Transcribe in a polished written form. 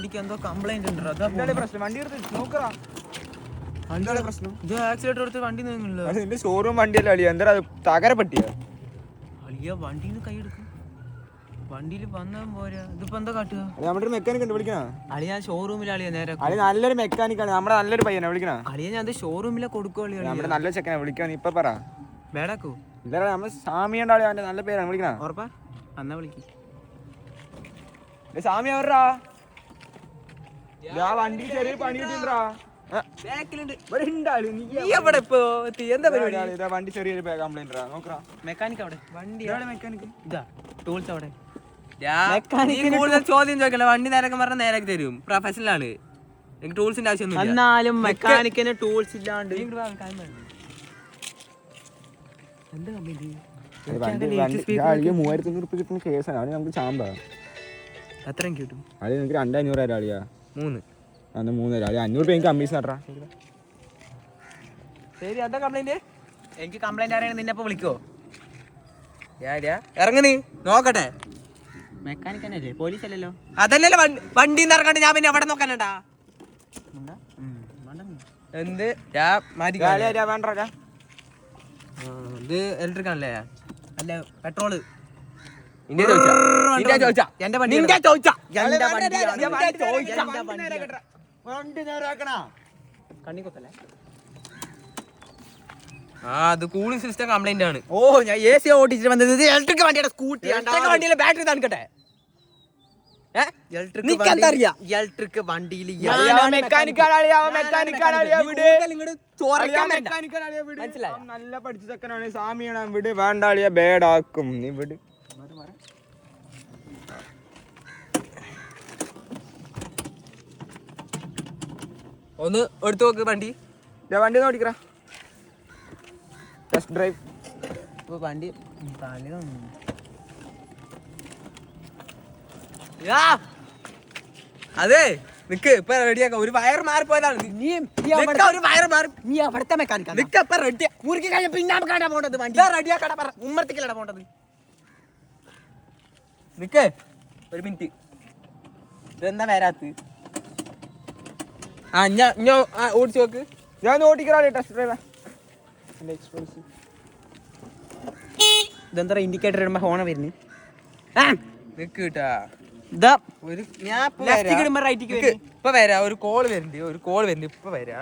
എനിക്ക് എന്തോ കംപ്ലൈന്റ് ഉണ്ട്. പ്രശ്നം വണ്ടി എടുത്ത് നോക്കറാ. എന്താണ് പ്രശ്നം? ഇത് ആക്സിഡന്റ് എടുത്ത് വണ്ടി നീങ്ങില്ല. നിന്റെ ഷോറൂം വണ്ടിയല്ലേ അളിയ? എന്താ തകരപ്പെട്ടിയ അളിയ വണ്ടിന്ന് കൈ എടുക്കും. വണ്ടിയിൽ വന്നാൽ പോരാ. ഇതിപ്പോ എന്താ കാട്ടുക? നമ്മുടെ ഒരു മെക്കാനിക് ഉണ്ട്, വിളിക്കണ അളിയ ഷോറൂമിൽ അളിയ നേരെ അളി നല്ലൊരു മെക്കാനിക്കാണ്, നമ്മുടെ നല്ലൊരു പയ്യനെ വിളിക്കണ. അളിയ ഞാൻ അത് ഷോറൂമിലെ കൊടുക്കും. നമ്മുടെ നല്ല ചെക്കനെ വിളിക്കാൻ ഇപ്പൊ പറ. വേടാക്കൂ ഇല്ല നമ്മൾ സാമിയുണ്ട് ആളി, അവന്റെ നല്ല പേരാണ് വിളിക്കണ. ഉറപ്പാ? എന്നാ വിളിക്കും. സാമി അവരാ വണ്ടി ചെറിയ പണി കിട്ടിണ്ടാ. വണ്ടി ചെറിയൊരു കംപ്ലൈന്റ് നോക്കറാ. മെക്കാനിക് അവിടെ. വണ്ടി മെക്കാനിക് ഇതാ ടൂൾസ് അവിടെ. കൂടുതൽ ചോദ്യം ചോദിക്കല. വണ്ടി നേരൊക്കെ പറഞ്ഞാൽ നേരൊക്കെ തരും. പ്രൊഫഷണൽ ആണ്. എനിക്ക് ടൂൾസിന്റെ ആവശ്യമൊന്നും. എന്നാലും മെക്കാനിക്കിന് ടൂൾസ് ഇല്ലാണ്ട് എന്താ കംപ്ലൈന്റ്? 3500 റുപ്യ കിട്ടുന്ന കേസാണ്. അവന് നമുക്ക് ചാമ്പാ. എത്രയും കിട്ടും? അളി നിനക്ക് 2500 ആളിയാ. 3 അന്ന് 3000 അളി 500 രൂപ എനിക്ക് കമ്മീഷൻ നട്ടാ. ശരി, എന്താ കംപ്ലൈന്റ്? എനിക്ക് കംപ്ലൈന്റ് അറിയാൻ നിന്നെ ഇപ്പൊ വിളിക്കോ? ഇറങ്ങ നീ നോക്കട്ടെ. മെക്കാനിക് തന്നെയല്ലേ, പോലീസ് അല്ലല്ലോ. അതല്ലല്ലോ വണ്ടി ഇറങ്ങണ്ട്. ഞാൻ പിന്നെ എവിടെ നോക്കാനടാ? എന്ത് ഇത് ഇലക്ട്രിക് ആണല്ലേ? അല്ല പെട്രോള്. അത് കൂളിംഗ് സിസ്റ്റം കംപ്ലൈന്റ് ആണ്. ഓ ഞാൻ AC ഓടിച്ചിട്ട് വന്നത്. ഇത് ഇലക്ട്രിക് വണ്ടിയുടെ സ്കൂട്ടി. ഇലക്ട്രിക് വണ്ടിയിലെ ബാറ്ററി തണുക്കട്ടെ. ഇലക്ട്രിക് വണ്ടിയിൽ നല്ല പഠിച്ച ചെക്കനാണ്. സാമിയാണ്. വിട്, വേണ്ടാളിയ ബേഡാക്കും. നീ വിട്. ഒന്ന് എടുത്തു നോക്ക് വണ്ടി. വണ്ടി ഒന്ന് ഓടിക്കറ. Test drive. വണ്ടി അതെ നിക്ക് ഇപ്പൊ റെഡിയാക്കാം. ഒരു വയർ മാറിപ്പോയതാണ്. ഒരു വയർ മാറി. നീ അവിടുത്തെ മെക്കാനിക് നിക്ക് ഇപ്പൊ റെഡി മുറുക്കി കഴിഞ്ഞ പിന്നെ നമുക്കാണ് പോണ്ടത്. വണ്ടി റെഡിയാക്കാടാ. പറ ഉമ്മർത്തിക്കലടാ പോണ്ടത്. നിക്ക് ഒരു മിനിറ്റ്. ഇതെന്താ വരാത്ത്? ഞാൻ ഓടിച്ചു നോക്ക്. ഞാൻ ഓടിക്കറാ. Test drive. ഇതെന്താ ഇൻഡിക്കേറ്റർ ഇടുമ്പോ ഹോണ വരുന്നു. നിക്ക് കേട്ടാ. ഇപ്പൊ വരാ. ഒരു കോള് വരുന്നുണ്ട്. ഇപ്പൊ വരാ.